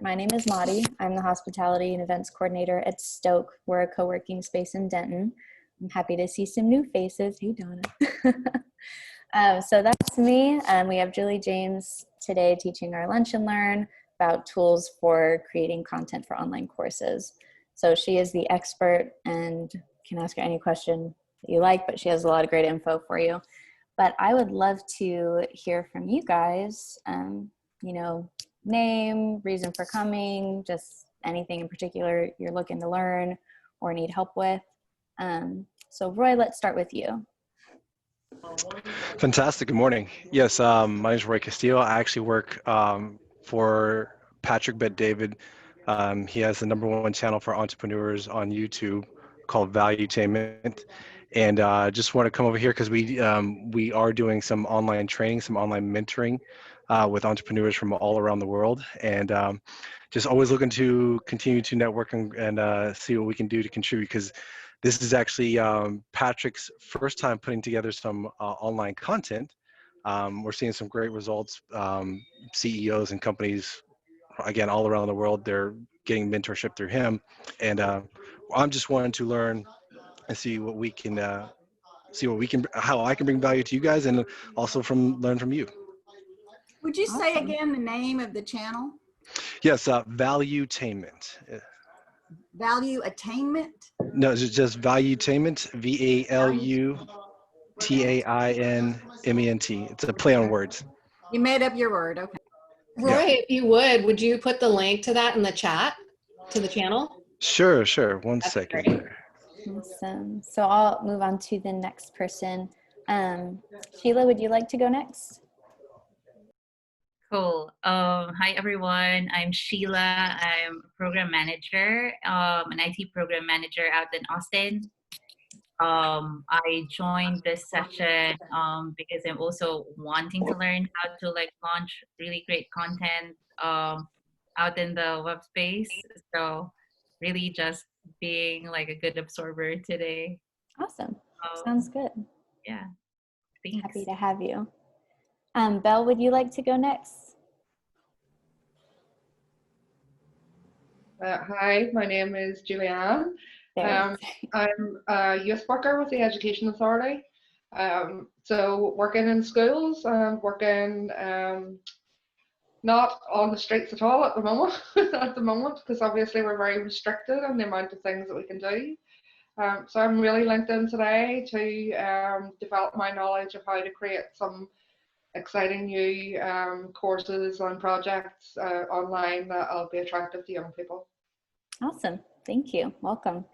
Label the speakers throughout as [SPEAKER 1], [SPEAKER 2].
[SPEAKER 1] My name is Maudie. I'm the Hospitality and Events Coordinator at Stoke. We're a co-working space in Denton. I'm happy to see some new faces. Hey, Donna. So that's me. We have Juli James today teaching our Lunch and Learn about tools for creating content for online courses. So she is the expert and can ask her any question that you like, but she has a lot of great info for you. But I would love to hear from you guys, you know, name, reason for coming, just anything in particular you're looking to learn or need help with. So Roy, let's start with you.
[SPEAKER 2] Fantastic. Good morning. Yes, my name is Roy Castillo. I actually work for Patrick Bet-David. He has the #1 channel for entrepreneurs on YouTube called Valuetainment. And just want to come over here because we are doing some online training, some online mentoring with entrepreneurs from all around the world. And just always looking to continue to network and see what we can do to contribute, because this is actually Patrick's first time putting together some online content. We're seeing some great results. CEOs and companies, again, all around the world, they're getting mentorship through him. And I'm just wanting to learn and see what we can, how I can bring value to you guys, and also learn from you.
[SPEAKER 3] Would you say again the name of the channel?
[SPEAKER 2] Yes, Valuetainment.
[SPEAKER 3] Value Attainment?
[SPEAKER 2] No, it's just Valuetainment, VALUTAINMENT. It's a play on words.
[SPEAKER 3] You made up your word, okay.
[SPEAKER 4] Roy, yeah. If you would you put the link to that in the chat, to the channel?
[SPEAKER 2] Sure. One
[SPEAKER 4] That's
[SPEAKER 2] second.
[SPEAKER 4] Great.
[SPEAKER 1] Awesome. So I'll move on to the next person. Sheila, would you like to go next?
[SPEAKER 5] Cool. Hi, everyone. I'm Sheila. I'm a program manager, an IT program manager out in Austin. I joined this session because I'm also wanting to learn how to launch really great content out in the web space. So really just being a good absorber today.
[SPEAKER 1] Awesome. Sounds good.
[SPEAKER 5] Yeah. Thanks.
[SPEAKER 1] Happy to have you. Belle, would you like to go next?
[SPEAKER 6] Hi, my name is Julianne. I'm a youth worker with the Education Authority. So working in schools and working not on the streets at all at the moment, because obviously we're very restricted on the amount of things that we can do. So I'm really linked in today to develop my knowledge of how to create some exciting new courses and projects online that'll be attractive to young people.
[SPEAKER 1] Awesome. Thank you. Welcome.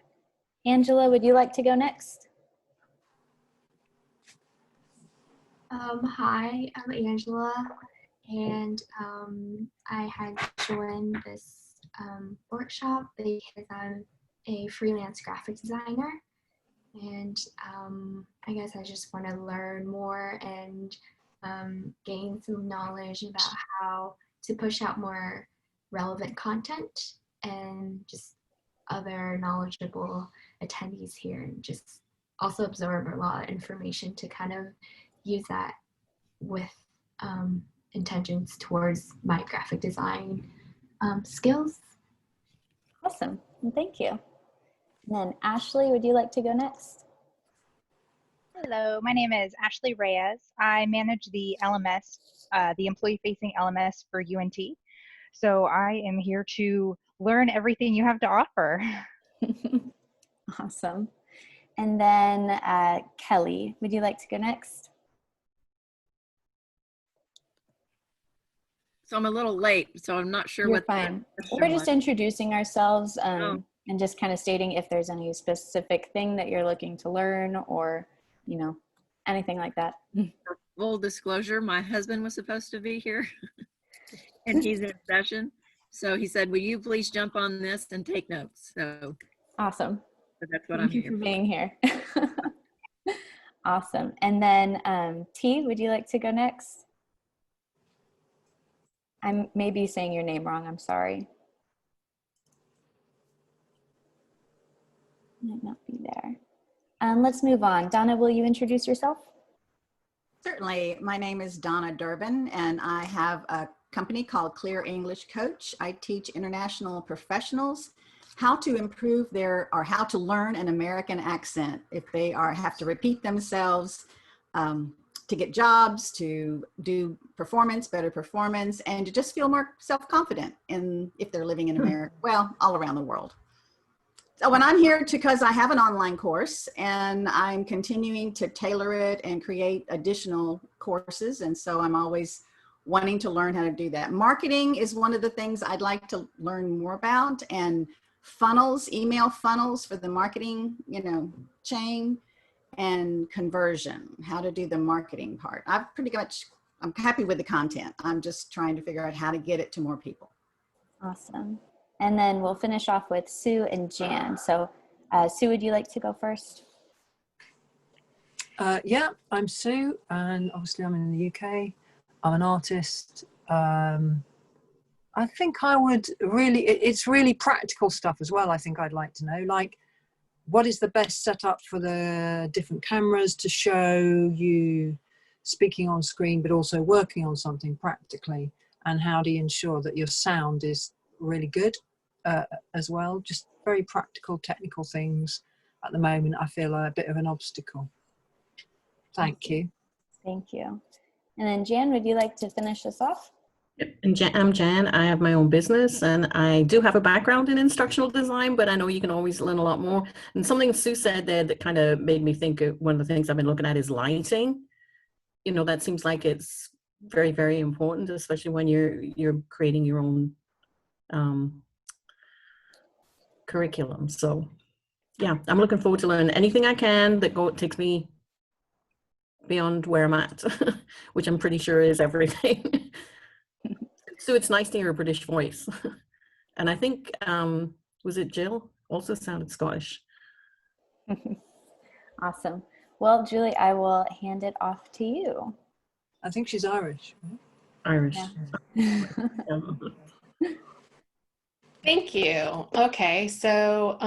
[SPEAKER 1] Angela, would you like to go next?
[SPEAKER 7] Hi, I'm Angela, and I had joined this workshop because I'm a freelance graphic designer, and I guess I just want to learn more and gain some knowledge about how to push out more relevant content and just other knowledgeable attendees here, and just also absorb a lot of information to kind of use that with intentions towards my graphic design skills.
[SPEAKER 1] Awesome. Well, thank you. And then Ashley, would you like to go next?
[SPEAKER 8] Hello, my name is Ashley Reyes. I manage the LMS, the employee-facing LMS for UNT. So I am here to learn everything you have to offer.
[SPEAKER 1] Awesome. And then Kelly, would you like to go next?
[SPEAKER 9] So I'm a little late, so I'm not sure.
[SPEAKER 1] You're fine. We're just introducing ourselves and just kind of stating if there's any specific thing that you're looking to learn, or, you know, anything like that.
[SPEAKER 9] For full disclosure, my husband was supposed to be here and he's in session. So he said, will you please jump on this and take notes? So
[SPEAKER 1] awesome.
[SPEAKER 9] So that's what I'm here
[SPEAKER 1] for being here. Awesome. And then T, would you like to go next? I may be saying your name wrong. I'm sorry. Might not be there. Let's move on. Donna, will you introduce yourself?
[SPEAKER 3] Certainly. My name is Donna Durbin, and I have a company called Clear English Coach. I teach international professionals how to improve how to learn an American accent if they have to repeat themselves to get jobs, to do better performance, and to just feel more self-confident if they're living in America, well, all around the world. So when I'm here, because I have an online course and I'm continuing to tailor it and create additional courses. And so I'm always wanting to learn how to do that. Marketing is one of the things I'd like to learn more about, and funnels, email funnels for the marketing, chain, and conversion, how to do the marketing part. I'm happy with the content. I'm just trying to figure out how to get it to more people.
[SPEAKER 1] Awesome. And then we'll finish off with Sue and Jan. So Sue, would you like to go first?
[SPEAKER 10] Yeah, I'm Sue, and obviously I'm in the UK. I'm an artist. I think I would it's really practical stuff as well. I think I'd like to know, like, what is the best setup for the different cameras to show you speaking on screen, but also working on something practically? And how do you ensure that your sound is really good as well? Just very practical, technical things at the moment I feel are a bit of an obstacle. Thank you.
[SPEAKER 1] Thank you. And then Jan, would you like to finish us off?
[SPEAKER 11] And I'm Jan. I have my own business, and I do have a background in instructional design, but I know you can always learn a lot more. And something Sue said there that kind of made me think of one of the things I've been looking at is lighting. That seems like it's very, very important, especially when you're creating your own curriculum. So yeah, I'm looking forward to learning anything I can that takes me beyond where I'm at, which I'm pretty sure is everything. So it's nice to hear a British voice. And I think, was it Jill? Also sounded Scottish.
[SPEAKER 1] Awesome. Well, Julie, I will hand it off to you.
[SPEAKER 10] I think she's Irish.
[SPEAKER 11] Irish.
[SPEAKER 1] Yeah.
[SPEAKER 4] Thank you. Okay, so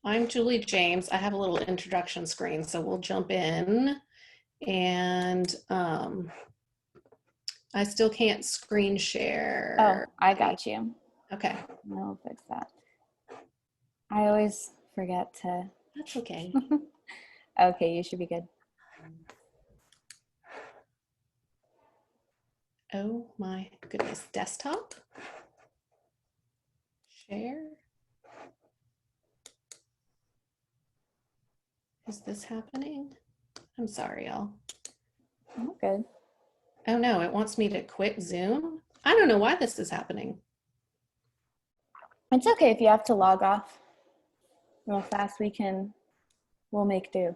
[SPEAKER 4] I'm Juli James. I have a little introduction screen, so we'll jump in. And I still can't screen share.
[SPEAKER 1] Oh, I got you.
[SPEAKER 4] Okay.
[SPEAKER 1] I'll fix that. I always forget to.
[SPEAKER 4] That's okay.
[SPEAKER 1] Okay, you should be good.
[SPEAKER 4] Oh my goodness. Desktop. Share. Is this happening? I'm sorry, y'all.
[SPEAKER 1] Oh, good.
[SPEAKER 4] Oh no, it wants me to quit Zoom. I don't know why this is happening.
[SPEAKER 1] It's okay if you have to log off real fast. We'll make do.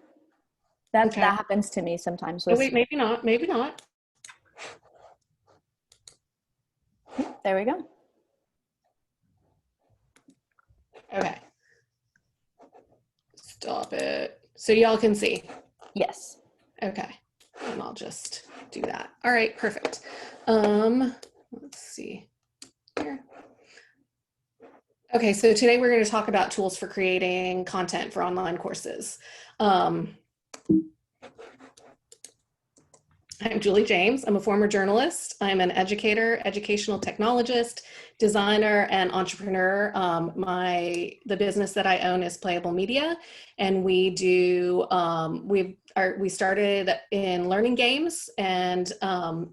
[SPEAKER 1] That happens to me sometimes.
[SPEAKER 4] Oh, wait, maybe not. Maybe not.
[SPEAKER 1] There we go.
[SPEAKER 4] Okay. Stop it. So y'all can see.
[SPEAKER 1] Yes.
[SPEAKER 4] Okay. And I'll just do that. All right, perfect. Let's see here. Okay, so today we're going to talk about tools for creating content for online courses. I'm Juli James. I'm a former journalist. I'm an educator, educational technologist, designer, and entrepreneur. The business that I own is Playable Media, and we do we started in learning games, and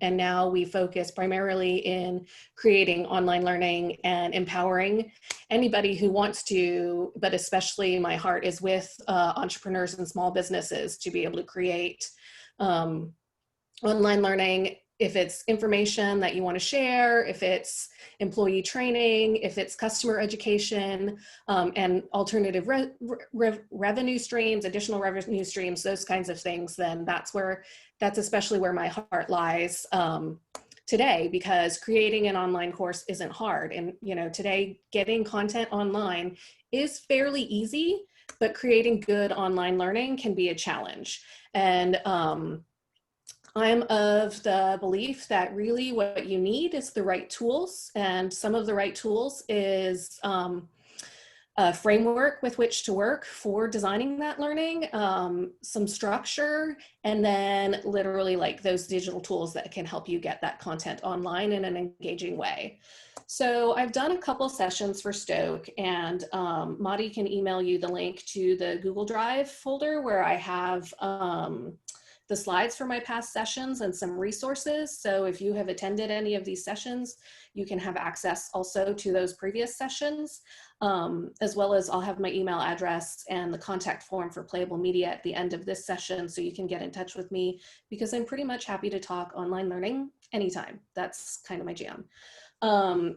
[SPEAKER 4] now we focus primarily in creating online learning and empowering anybody who wants to, but especially my heart is with entrepreneurs and small businesses to be able to create online learning, if it's information that you want to share, if it's employee training, if it's customer education, and alternative revenue streams, additional revenue streams, those kinds of things, then that's especially where my heart lies today, because creating an online course isn't hard. And today getting content online is fairly easy, but creating good online learning can be a challenge. And I'm of the belief that really what you need is the right tools, and some of the right tools is a framework with which to work for designing that learning, some structure, and then literally like those digital tools that can help you get that content online in an engaging way. So I've done a couple sessions for Stoke, and Madi can email you the link to the Google Drive folder where I have the slides for my past sessions and some resources. So if you have attended any of these sessions, you can have access also to those previous sessions, as well as I'll have my email address and the contact form for Playable Media at the end of this session, so you can get in touch with me, because I'm pretty much happy to talk online learning anytime. That's kind of my jam.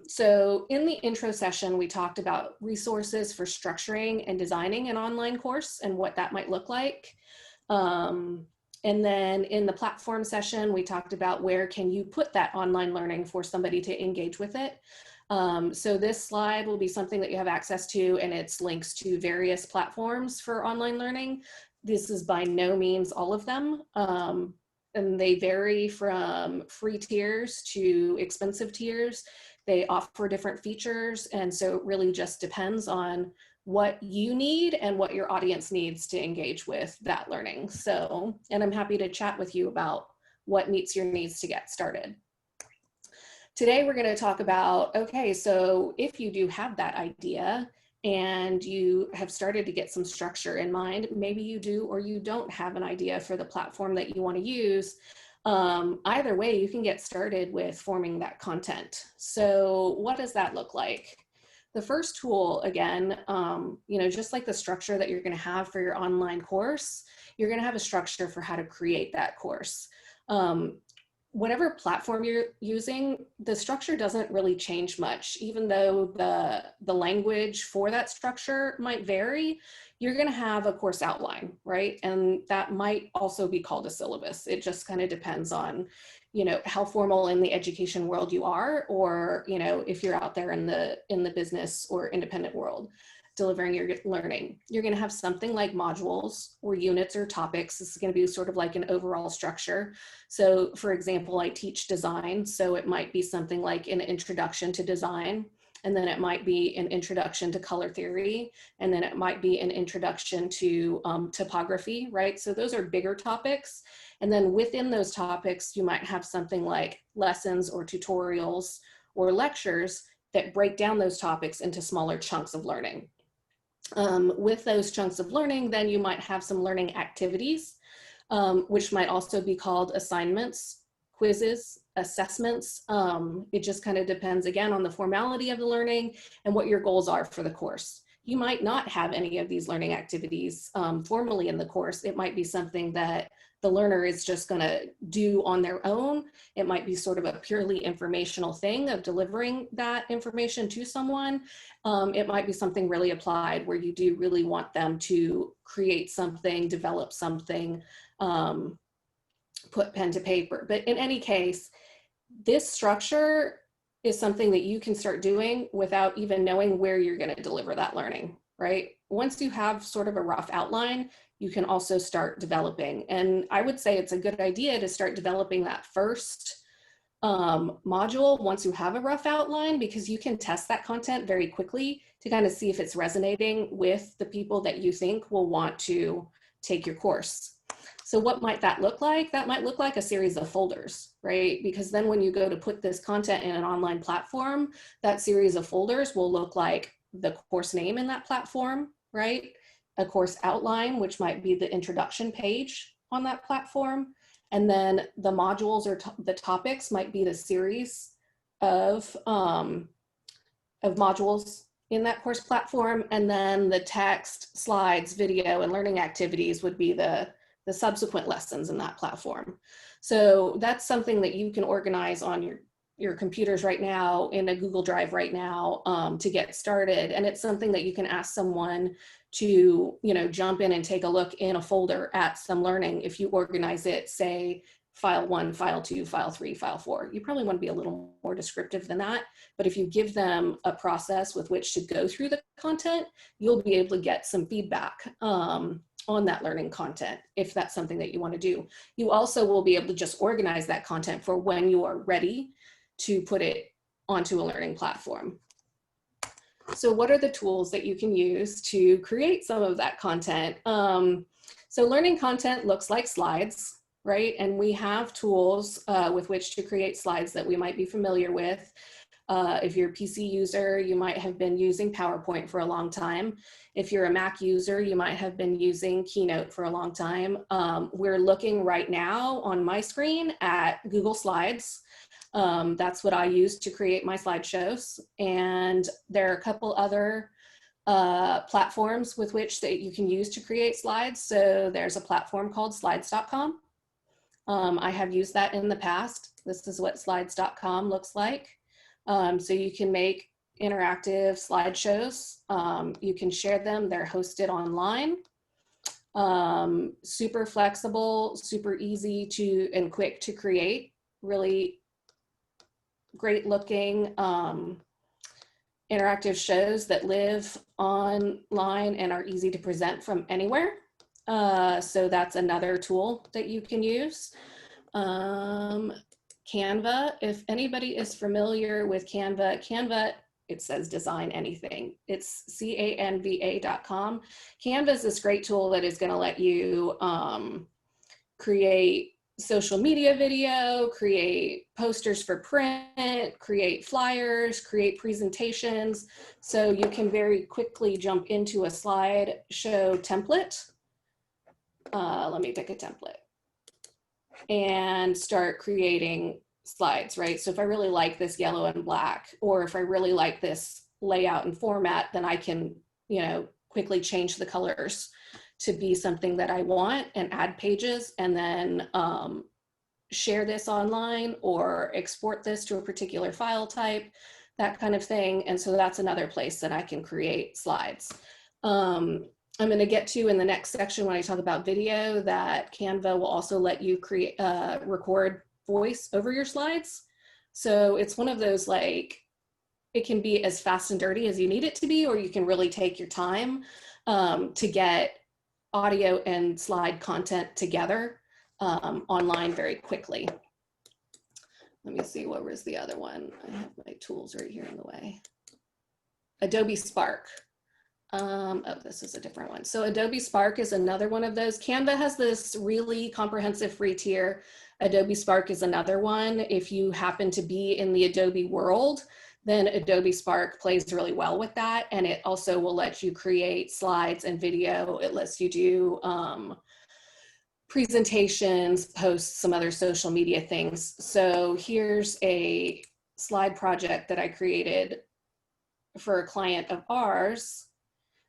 [SPEAKER 4] So in the intro session, we talked about resources for structuring and designing an online course and what that might look like. And then in the platform session, we talked about where can you put that online learning for somebody to engage with it. So this slide will be something that you have access to, and it's links to various platforms for online learning. This is by no means all of them. And they vary from free tiers to expensive tiers. They offer different features. And so it really just depends on what you need and what your audience needs to engage with that learning. So, and I'm happy to chat with you about what meets your needs to get started. Today, we're going to talk about, okay, so if you do have that idea and you have started to get some structure in mind, maybe you do or you don't have an idea for the platform that you want to use. Either way, you can get started with forming that content. So what does that look like? The first tool, again, you know, just like the structure that you're going to have for your online course, you're going to have a structure for how to create that course. Whatever platform you're using, the structure doesn't really change much. Even though the language for that structure might vary, you're going to have a course outline, right? And that might also be called a syllabus. It just kind of depends on, you know, how formal in the education world you are, or, you know, if you're out there in the business or independent world delivering your learning. You're going to have something like modules or units or topics. This is going to be sort of like an overall structure. So for example, I teach design, so it might be something like an introduction to design, and then it might be an introduction to color theory, and then it might be an introduction to typography, right? So those are bigger topics. And then within those topics, you might have something like lessons or tutorials or lectures that break down those topics into smaller chunks of learning. With those chunks of learning, then you might have some learning activities, which might also be called assignments, quizzes, assessments. It just kind of depends, again, on the formality of the learning and what your goals are for the course. You might not have any of these learning activities formally in the course. It might be something that the learner is just going to do on their own. It might be sort of a purely informational thing of delivering that information to someone. It might be something really applied where you do really want them to create something, develop something, put pen to paper. But in any case, this structure is something that you can start doing without even knowing where you're going to deliver that learning, right? Once you have sort of a rough outline, you can also start developing. And I would say it's a good idea to start developing that first module once you have a rough outline, because you can test that content very quickly to kind of see if it's resonating with the people that you think will want to take your course. So what might that look like? That might look like a series of folders, right? Because then when you go to put this content in an online platform, that series of folders will look like the course name in that platform, right? A course outline, which might be the introduction page on that platform. And then the modules or the topics might be the series of modules in that course platform. And then the text, slides, video, and learning activities would be the subsequent lessons in that platform. So that's something that you can organize on your computers right now, in a Google Drive right now, to get started. And it's something that you can ask someone to, you know, jump in and take a look in a folder at some learning. If you organize it, say file 1, file 2, file 3, file 4, you probably want to be a little more descriptive than that. But if you give them a process with which to go through the content, you'll be able to get some feedback on that learning content, if that's something that you want to do. You also will be able to just organize that content for when you are ready to put it onto a learning platform. So what are the tools that you can use to create some of that content? So learning content looks like slides, right? And we have tools with which to create slides that we might be familiar with. If you're a PC user, you might have been using PowerPoint for a long time. If you're a Mac user, you might have been using Keynote for a long time. We're looking right now on my screen at Google Slides. That's what I use to create my slideshows. And there are a couple other platforms with which that you can use to create slides. So there's a platform called slides.com. I have used that in the past. This is what slides.com looks like. So you can make interactive slideshows. You can share them. They're hosted online. Super flexible, super easy to and quick to create. Really great looking interactive shows that live online and are easy to present from anywhere. So that's another tool that you can use. Canva, if anybody is familiar with Canva, it says design anything. It's canva.com. Canva is this great tool that is going to let you create social media video, create posters for print, create flyers, create presentations. So you can very quickly jump into a slideshow template. Let me pick a template and start creating slides, right? So if I really like this yellow and black, or if I really like this layout and format, then I can, you know, quickly change the colors to be something that I want and add pages, and then share this online or export this to a particular file type, that kind of thing. And so that's another place that I can create slides. I'm going to get to in the next section when I talk about video that Canva will also let you create, record voice over your slides. So it's one of those, like, it can be as fast and dirty as you need it to be, or you can really take your time to get audio and slide content together online very quickly. Let me see, what was the other one? I have my tools right here in the way. Adobe Spark. Oh, this is a different one. So Adobe Spark is another one of those. Canva has this really comprehensive free tier. Adobe Spark is another one. If you happen to be in the Adobe world, then Adobe Spark plays really well with that. And it also will let you create slides and video. It lets you do presentations, posts, some other social media things. So here's a slide project that I created for a client of ours.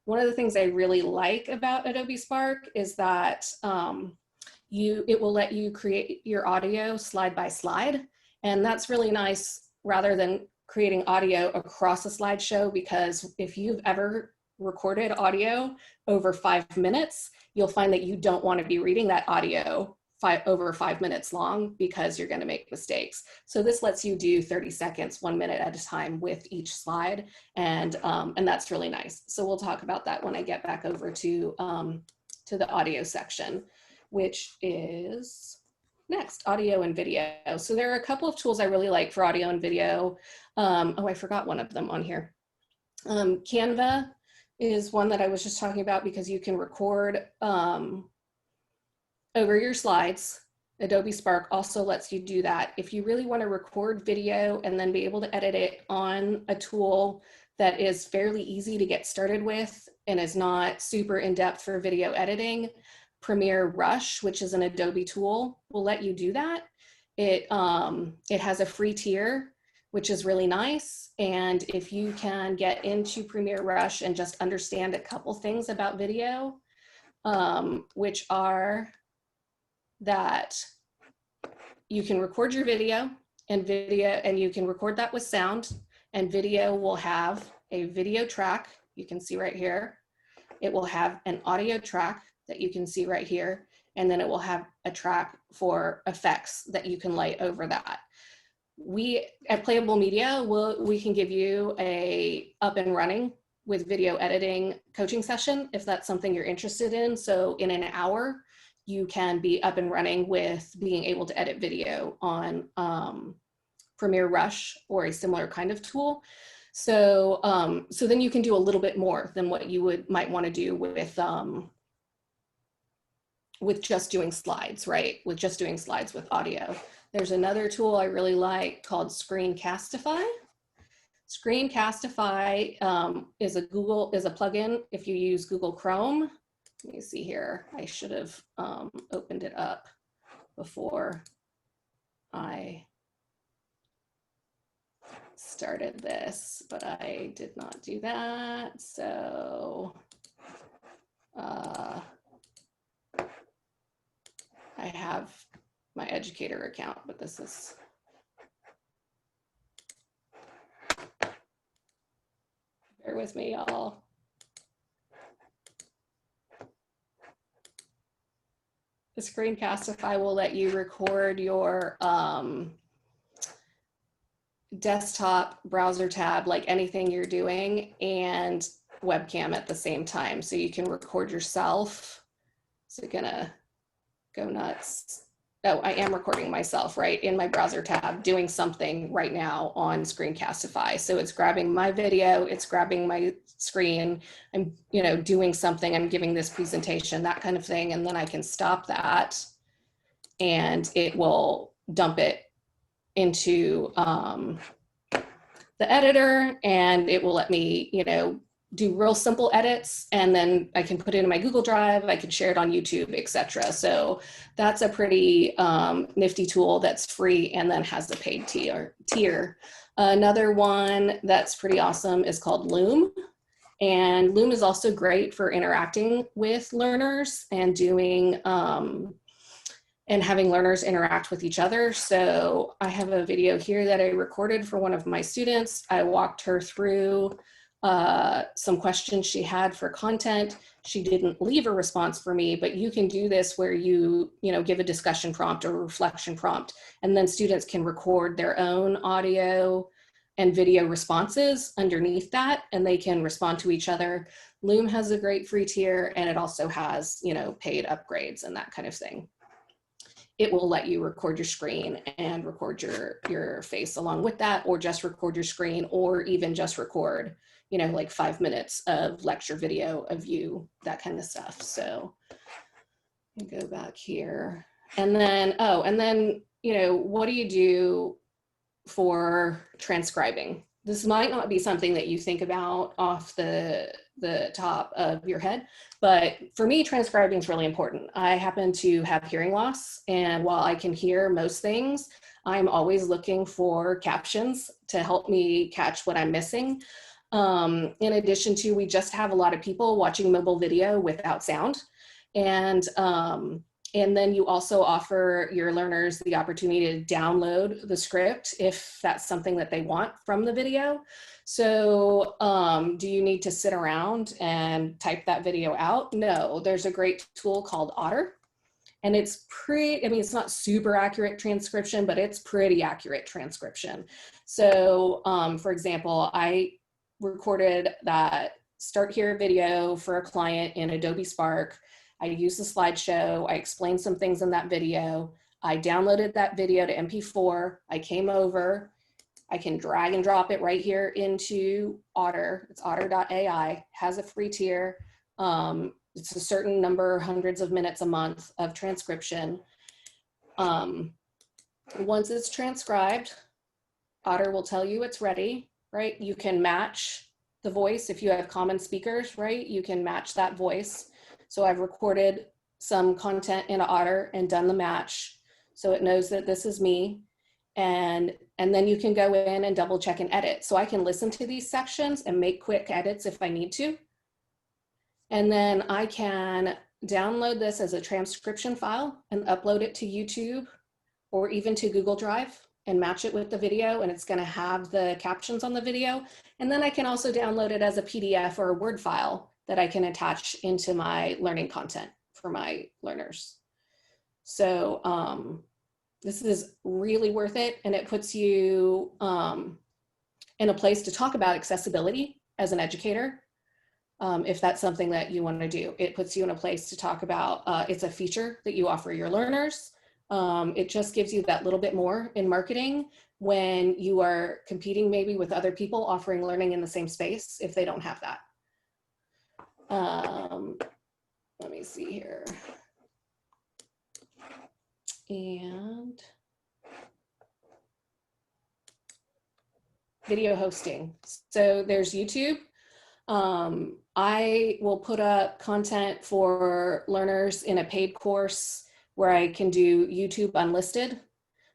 [SPEAKER 4] One of the things I really like about Adobe Spark is that it will let you create your audio slide by slide. And that's really nice, rather than creating audio across a slideshow, because if you've ever recorded audio over 5 minutes, you'll find that you don't want to be reading that audio over 5 minutes long, because you're going to make mistakes. So this lets you do 30 seconds, 1 minute at a time with each slide. And that's really nice. So we'll talk about that when I get back over to the audio section, which is next, audio and video. So there are a couple of tools I really like for audio and video. Oh, I forgot one of them on here. Canva is one that I was just talking about, because you can record over your slides. Adobe Spark also lets you do that. If you really want to record video and then be able to edit it on a tool that is fairly easy to get started with and is not super in-depth for video editing, Premiere Rush, which is an Adobe tool, will let you do that. It has a free tier, which is really nice. And if you can get into Premiere Rush and just understand a couple things about video, which are that you can record your video, and you can record that with sound, and video will have a video track you can see right here. It will have an audio track that you can see right here, and then it will have a track for effects that you can lay over that. We at Playable Media, we can give you a up and running with video editing coaching session if that's something you're interested in. So in an hour, you can be up and running with being able to edit video on Premiere Rush or a similar kind of tool. So, so then you can do a little bit more than what you might want to do with just doing slides, right? With just doing slides with audio. There's another tool I really like called Screencastify. Screencastify is a plugin if you use Google Chrome. Let me see here. I should have opened it up before I started this, but I did not do that. So I have my educator account, but this is, bear with me, y'all. The Screencastify will let you record your desktop browser tab, like anything you're doing, and webcam at the same time. So you can record yourself. So gonna go nuts. Oh, I am recording myself, right, in my browser tab, doing something right now on Screencastify. So it's grabbing my video, it's grabbing my screen, I'm, doing something, I'm giving this presentation, that kind of thing, and then I can stop that, and it will dump it into the editor, and it will let me, do real simple edits, and then I can put it in my Google Drive, I can share it on YouTube, etc. So that's a pretty nifty tool that's free and then has a paid tier. Another one that's pretty awesome is called Loom. And Loom is also great for interacting with learners and doing and having learners interact with each other. So I have a video here that I recorded for one of my students. I walked her through some questions she had for content. She didn't leave a response for me, but you can do this where you give a discussion prompt or a reflection prompt, and then students can record their own audio and video responses underneath that, and they can respond to each other. Loom has a great free tier, and it also has, paid upgrades and that kind of thing. It will let you record your screen and record your face along with that, or just record your screen, or even just record, like 5 minutes of lecture video of you, that kind of stuff. So I'll go back here. And then, what do you do for transcribing? This might not be something that you think about off the top of your head, but for me, transcribing is really important. I happen to have hearing loss, and while I can hear most things, I'm always looking for captions to help me catch what I'm missing. In addition to, we just have a lot of people watching mobile video without sound, and then you also offer your learners the opportunity to download the script if that's something that they want from the video. So do you need to sit around and type that video out? No, there's a great tool called Otter. And it's it's not super accurate transcription, but it's pretty accurate transcription. So for example, I recorded that Start Here video for a client in Adobe Spark. I used the slideshow, I explained some things in that video, I downloaded that video to MP4, I came over, I can drag and drop it right here into Otter. It's otter.ai, has a free tier. It's a certain number, hundreds of minutes a month of transcription. Once it's transcribed, Otter will tell you it's ready, right? You can match the voice if you have common speakers, right? You can match that voice. So I've recorded some content in Otter and done the match, so it knows that this is me. And then you can go in and double check and edit. So I can listen to these sections and make quick edits if I need to. And then I can download this as a transcription file and upload it to YouTube or even to Google Drive and match it with the video, and it's gonna have the captions on the video. And then I can also download it as a PDF or a Word file that I can attach into my learning content for my learners. So this is really worth it, and it puts you in a place to talk about accessibility as an educator. If that's something that you want to do, it puts you in a place to talk about, it's a feature that you offer your learners. It just gives you that little bit more in marketing when you are competing maybe with other people offering learning in the same space if they don't have that. Let me see here. And video hosting. So there's YouTube. I will put up content for learners in a paid course where I can do YouTube unlisted.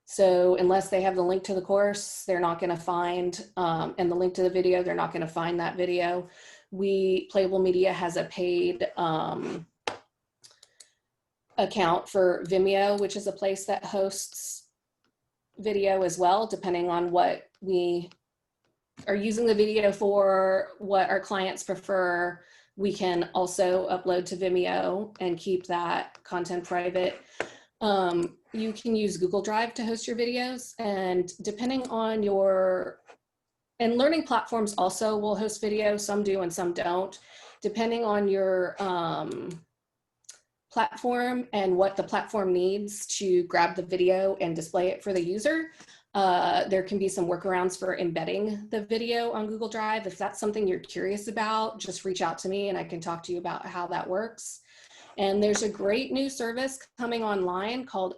[SPEAKER 4] So unless they have the link to the course, they're not going to find, and the link to the video, they're not going to find that video. Playable Media has a paid account for Vimeo, which is a place that hosts video as well, depending on what we are using the video for, what our clients prefer. We can also upload to Vimeo and keep that content private. You can use Google Drive to host your videos, and depending on and learning platforms also will host video, some do and some don't. Depending on your platform and what the platform needs to grab the video and display it for the user, there can be some workarounds for embedding the video on Google Drive. If that's something you're curious about, just reach out to me and I can talk to you about how that works. And there's a great new service coming online called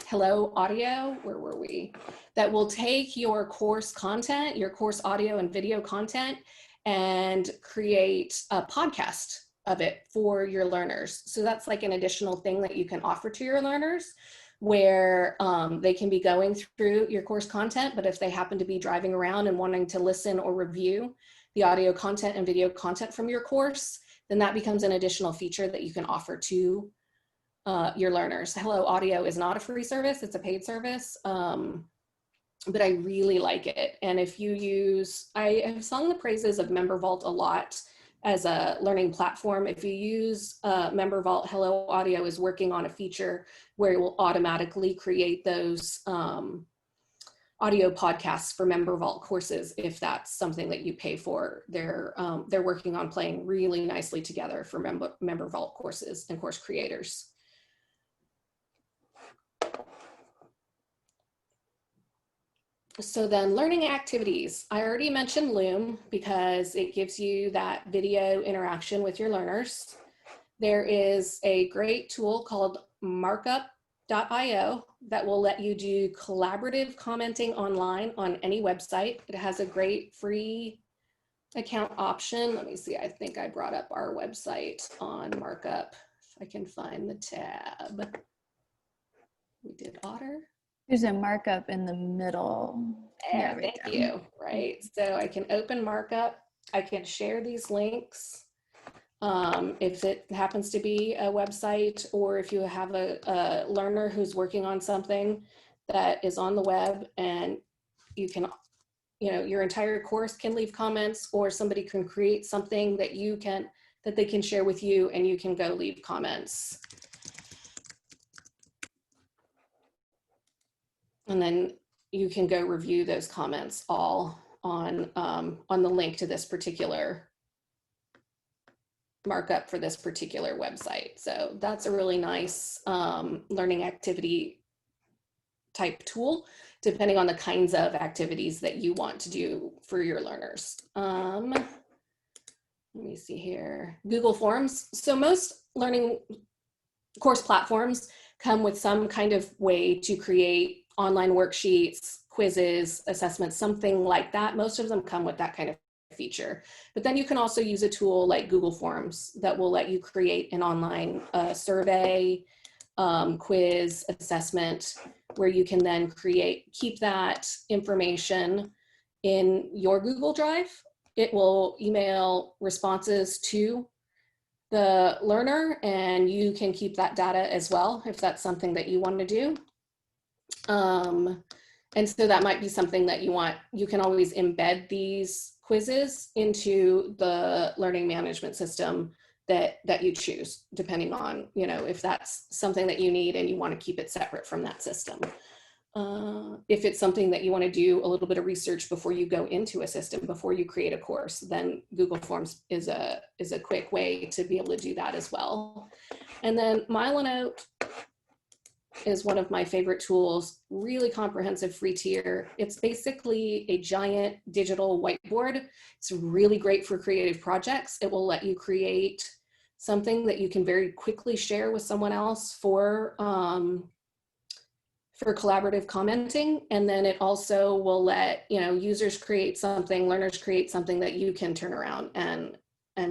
[SPEAKER 4] Hello Audio, where were we? That will take your course content, your course audio and video content, and create a podcast of it for your learners. So that's like an additional thing that you can offer to your learners, where they can be going through your course content, but if they happen to be driving around and wanting to listen or review the audio content and video content from your course, then that becomes an additional feature that you can offer to your learners. Hello Audio is not a free service, it's a paid service, but I really like it. And if you use, I have sung the praises of MemberVault a lot as a learning platform. If you use MemberVault, Hello Audio is working on a feature where it will automatically create those audio podcasts for MemberVault courses if that's something that you pay for. They're working on playing really nicely together for MemberVault courses and course creators. So then learning activities. I already mentioned Loom because it gives you that video interaction with your learners. There is a great tool called markup.io that will let you do collaborative commenting online on any website. It has a great free account option. Let me see, I think I brought up our website on Markup. If I can find the tab. We did Otter.
[SPEAKER 1] There's a markup in the middle.
[SPEAKER 4] Yeah, thank you. Right. So I can open Markup. I can share these links. If it happens to be a website, or if you have a learner who's working on something that is on the web, and you can, your entire course can leave comments, or somebody can create something that they can share with you, and you can go leave comments. And then you can go review those comments all on the link to this particular markup for this particular website. So that's a really nice learning activity type tool, depending on the kinds of activities that you want to do for your learners. Let me see here. Google Forms. So most learning course platforms come with some kind of way to create online worksheets, quizzes, assessments, something like that. Most of them come with that kind of feature. But then you can also use a tool like Google Forms that will let you create an online survey, quiz, assessment, where you can then keep that information in your Google Drive. It will email responses to the learner, and you can keep that data as well if that's something that you want to do. And so that might be something that you can always embed these quizzes into the learning management system that you choose, depending on, if that's something that you need and you want to keep it separate from that system. If it's something that you want to do a little bit of research before you go into a system, before you create a course, then Google Forms is a quick way to be able to do that as well. And then Milanote is one of my favorite tools, really comprehensive free tier. It's basically a giant digital whiteboard. It's really great for creative projects. It will let you create something that you can very quickly share with someone else for collaborative commenting. And then it also will let, you know, users create something, learners create something that you can turn around and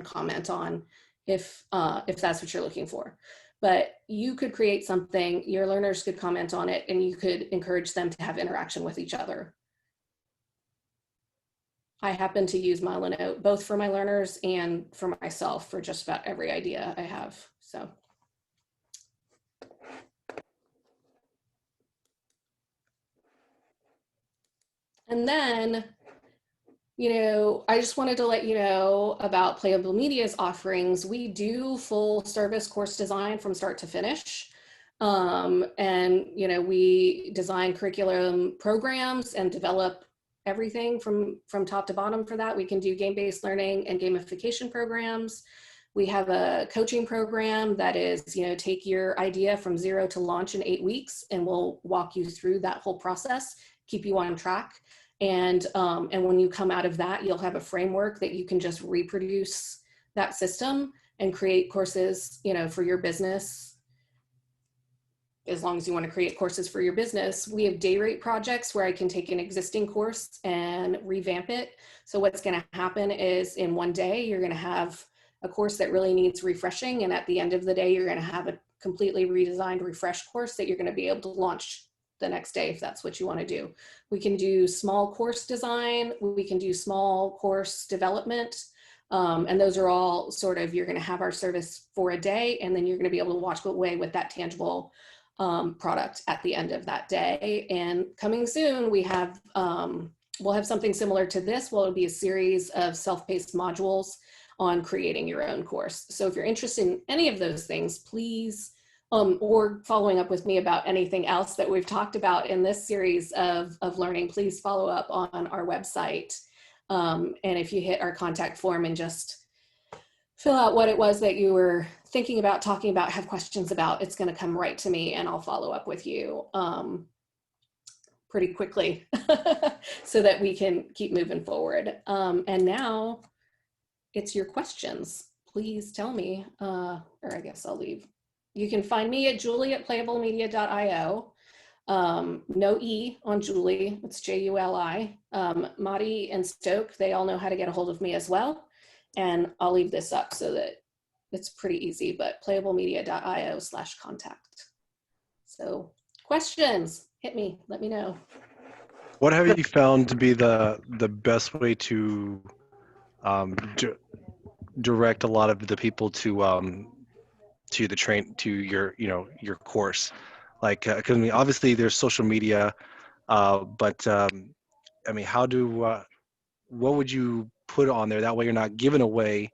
[SPEAKER 4] comment on if that's what you're looking for. But you could create something, your learners could comment on it, and you could encourage them to have interaction with each other. I happen to use Milanote both for my learners and for myself for just about every idea I have, so. And then, you know, I just wanted to let you know about Playable Media's offerings. We do full service course design from start to finish. And, you know, we design curriculum programs and develop everything from top to bottom for that. We can do game-based learning and gamification programs. We have a coaching program that is, you know, take your idea from 0 to launch in 8 weeks, and we'll walk you through that whole process, keep you on track. And when you come out of that, you'll have a framework that you can just reproduce that system and create courses, you know, for your business. As long as you want to create courses for your business, we have day rate projects where I can take an existing course and revamp it. So what's going to happen is in one day, you're going to have a course that really needs refreshing. And at the end of the day, you're going to have a completely redesigned, refreshed course that you're going to be able to launch the next day if that's what you want to do. We can do small course design. We can do small course development. And those are all sort of, you're going to have our service for a day, and then you're going to be able to walk away with that tangible product at the end of that day. And coming soon, we have, we'll have something similar to this. Well, it'll be a series of self-paced modules on creating your own course. So if you're interested in any of those things, please, or following up with me about anything else that we've talked about in this series of learning, please follow up on our website. And if you hit our contact form and just fill out what it was that you were thinking about, talking about, have questions about, it's going to come right to me, and I'll follow up with you pretty quickly so that we can keep moving forward. And now it's your questions. Please tell me, or I guess I'll leave. You can find me at julie@playablemedia.io. No E on Julie, it's Juli. Madi and Stoke, they all know how to get a hold of me as well. And I'll leave this up so that it's pretty easy, but playablemedia.io/contact. So questions, hit me, let me know.
[SPEAKER 2] What have you found to be the best way to direct a lot of the people to your course? Like, because I mean, obviously there's social media, but I mean, what would you put on there? That way you're not giving away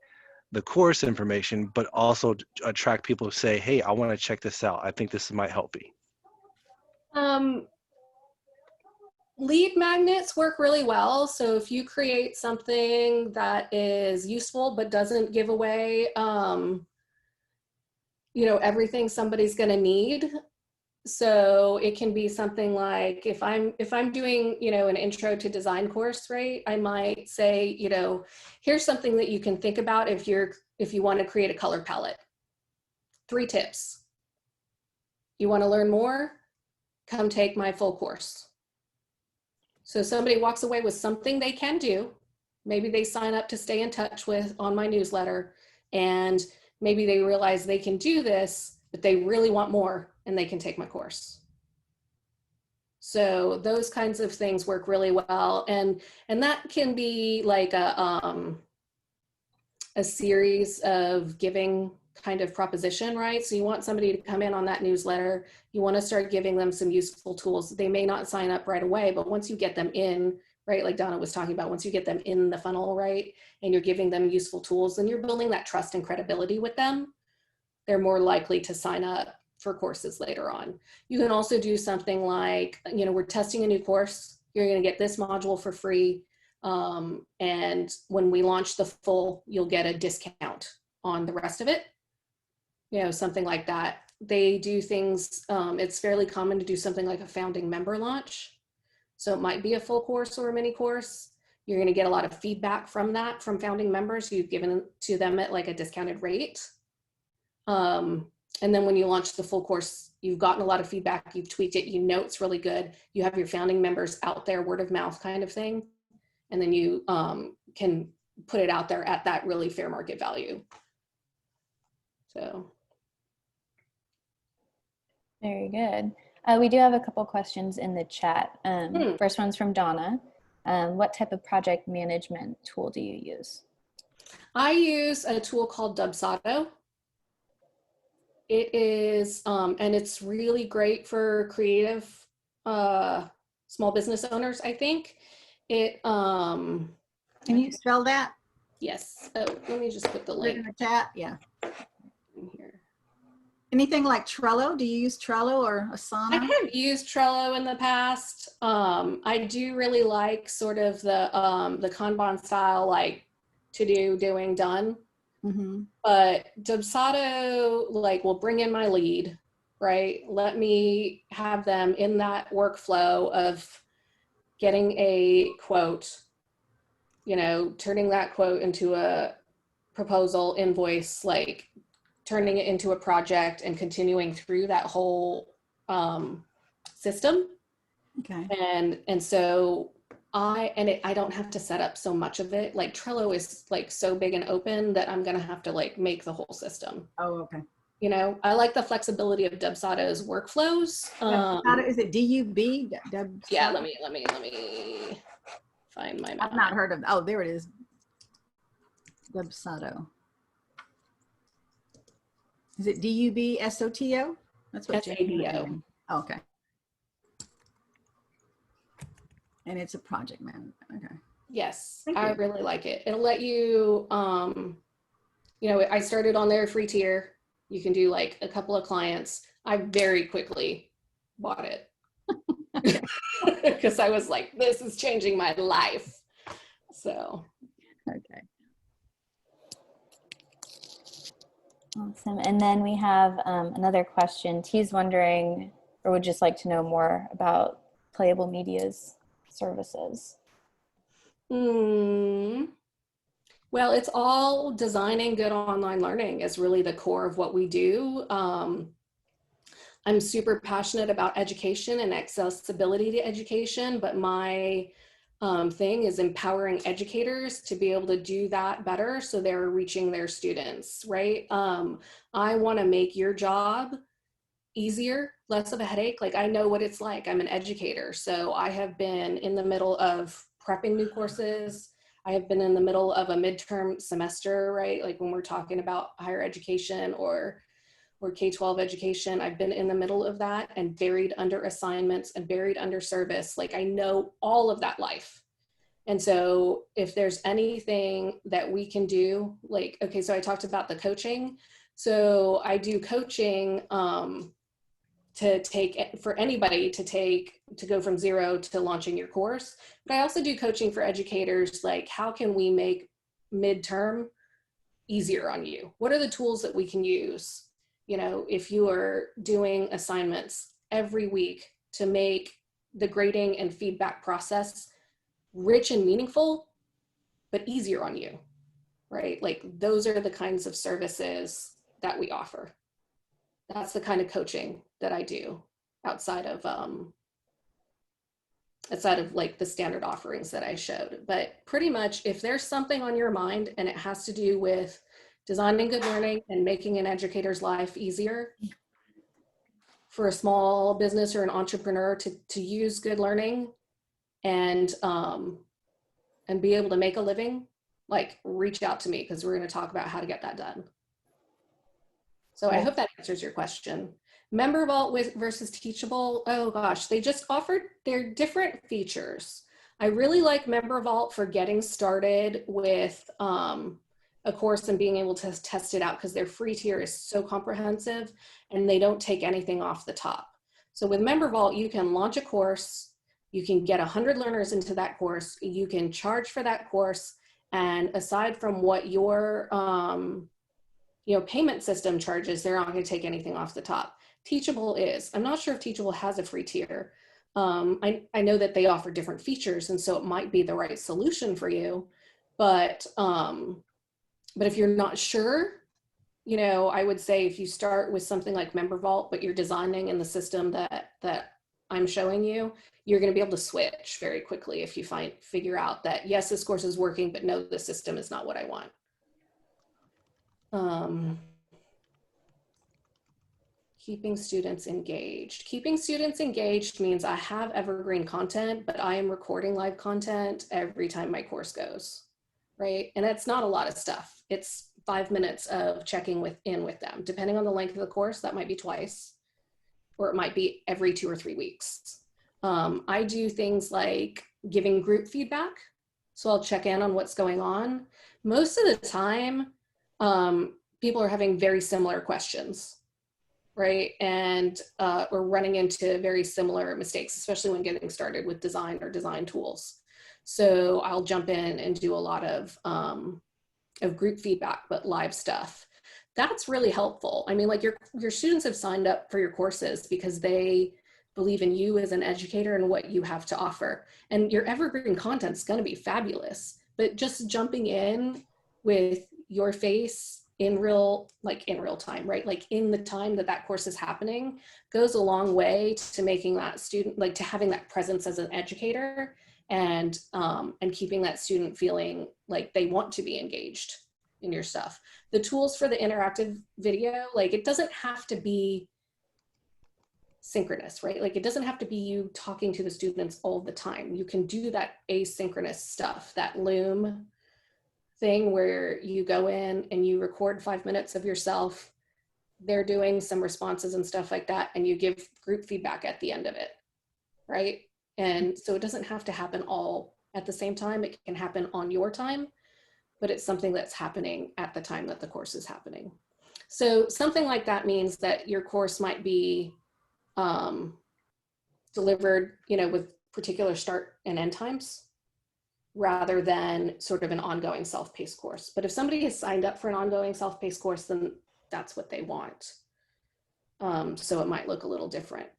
[SPEAKER 2] the course information, but also attract people to say, hey, I want to check this out. I think this might help me.
[SPEAKER 4] Lead magnets work really well. So if you create something that is useful but doesn't give away, you know, everything somebody's going to need. So it can be something like, if I'm doing, you know, an intro to design course, right? I might say, you know, here's something that you can think about if you want to create a color palette. 3 tips. You want to learn more? Come take my full course. So somebody walks away with something they can do. Maybe they sign up to stay in touch with on my newsletter, and maybe they realize they can do this, but they really want more, and they can take my course. So those kinds of things work really well. And that can be like a series of giving kind of proposition, right? So you want somebody to come in on that newsletter. You want to start giving them some useful tools. They may not sign up right away, but once you get them in, right, like Donna was talking about, once you get them in the funnel, right, and you're giving them useful tools, and you're building that trust and credibility with them, they're more likely to sign up for courses later on. You can also do something like, you know, we're testing a new course. You're going to get this module for free. And when we launch the full, you'll get a discount on the rest of it. You know, something like that. they do things, it's fairly common to do something like a founding member launch. So it might be a full course or a mini course. You're going to get a lot of feedback from that, from founding members. You've given to them at like a discounted rate. And then when you launch the full course, you've gotten a lot of feedback, you've tweaked it, you know it's really good. You have your founding members out there, word of mouth kind of thing. And then you can put it out there at that really fair market value. So.
[SPEAKER 1] Very good. We do have a couple questions in the chat. First one's from Donna. What type of project management tool do you use?
[SPEAKER 4] I use a tool called Dubsado. It is, and it's really great for creative small business owners, I think. It,
[SPEAKER 3] Can you spell that?
[SPEAKER 4] Yes. Oh, let me just put the link
[SPEAKER 3] in the chat. Yeah.
[SPEAKER 4] in here.
[SPEAKER 3] Anything like Trello? Do you use Trello or Asana?
[SPEAKER 4] I have used Trello in the past. I do really like sort of the Kanban style, like to do, doing, done.
[SPEAKER 3] Mm-hmm.
[SPEAKER 4] But Dubsado like will bring in my lead, right? Let me have them in that workflow of getting a quote, you know, turning that quote into a proposal, invoice, like turning it into a project and continuing through that whole system.
[SPEAKER 3] Okay.
[SPEAKER 4] And so I don't have to set up so much of it. Like Trello is like so big and open that I'm gonna have to like make the whole system.
[SPEAKER 3] Oh, okay.
[SPEAKER 4] You know, I like the flexibility of Dubsado's workflows.
[SPEAKER 3] Is it DUB?
[SPEAKER 4] Yeah, let me find my map.
[SPEAKER 3] I've not heard of. Oh, there it is. Dubsado. Is it DUBSOTO? That's what
[SPEAKER 4] SADO.
[SPEAKER 3] Oh, okay. And it's a project management. Okay.
[SPEAKER 4] Yes,
[SPEAKER 3] Thank
[SPEAKER 4] I
[SPEAKER 3] you.
[SPEAKER 4] really like it. It'll let you, you know, I started on their free tier. You can do like a couple of clients. I very quickly bought it because I was like, this is changing my life. So.
[SPEAKER 3] Okay.
[SPEAKER 1] Awesome. And then we have another question. He's wondering, or would just like to know more about Playable Media's services.
[SPEAKER 4] Well, it's all designing good online learning is really the core of what we do. I'm super passionate about education and accessibility to education, but my thing is empowering educators to be able to do that better so they're reaching their students, right? I want to make your job easier, less of a headache. Like I know what it's like. I'm an educator, so I have been in the middle of prepping new courses. I have been in the middle of a midterm semester, right? Like when we're talking about higher education or K-12 education, I've been in the middle of that and buried under assignments and buried under service. Like I know all of that life. And so if there's anything that we can do, like, okay, so I talked about the coaching. So I do coaching to take for anybody to go from zero to launching your course. But I also do coaching for educators, like how can we make midterm easier on you? What are the tools that we can use? You know, if you are doing assignments every week to make the grading and feedback process rich and meaningful, but easier on you, right? Like those are the kinds of services that we offer. That's the kind of coaching that I do outside of like the standard offerings that I showed. But pretty much if there's something on your mind and it has to do with designing good learning and making an educator's life easier for a small business or an entrepreneur to use good learning and be able to make a living, like reach out to me because we're going to talk about how to get that done. So I hope that answers your question. Member Vault versus Teachable. Oh gosh, they just offered their different features. I really like Member Vault for getting started with a course and being able to test it out because their free tier is so comprehensive and they don't take anything off the top. So with Member Vault, you can launch a course, you can get 100 learners into that course, you can charge for that course, and aside from what your payment system charges, they're not going to take anything off the top. Teachable is. I'm not sure if Teachable has a free tier. I know that they offer different features, and so it might be the right solution for you. But if you're not sure, I would say if you start with something like Member Vault, but you're designing in the system that I'm showing you, you're going to be able to switch very quickly if you figure out that, yes, this course is working, but no, the system is not what I want. Keeping students engaged. Keeping students engaged means I have evergreen content, but I am recording live content every time my course goes, right? And it's not a lot of stuff. It's 5 minutes of checking in with them. Depending on the length of the course, that might be twice, or it might be every 2 or 3 weeks. I do things like giving group feedback. So I'll check in on what's going on. Most of the time, people are having very similar questions, right? And we're running into very similar mistakes, especially when getting started with design or design tools. So I'll jump in and do a lot of group feedback, but live stuff. That's really helpful. I mean, like your students have signed up for your courses because they believe in you as an educator and what you have to offer. And your evergreen content is going to be fabulous, but just jumping in with your face in real time, right? Like in the time that course is happening goes a long way to making that student, like to having that presence as an educator and keeping that student feeling like they want to be engaged in your stuff. The tools for the interactive video, like it doesn't have to be synchronous, right? Like it doesn't have to be you talking to the students all the time. You can do that asynchronous stuff, that Loom thing where you go in and you record 5 minutes of yourself, they're doing some responses and stuff like that, and you give group feedback at the end of it, right? And so it doesn't have to happen all at the same time. It can happen on your time, but it's something that's happening at the time that the course is happening. So something like that means that your course might be delivered, with particular start and end times rather than sort of an ongoing self-paced course. But if somebody has signed up for an ongoing self-paced course, then that's what they want. So it might look a little different.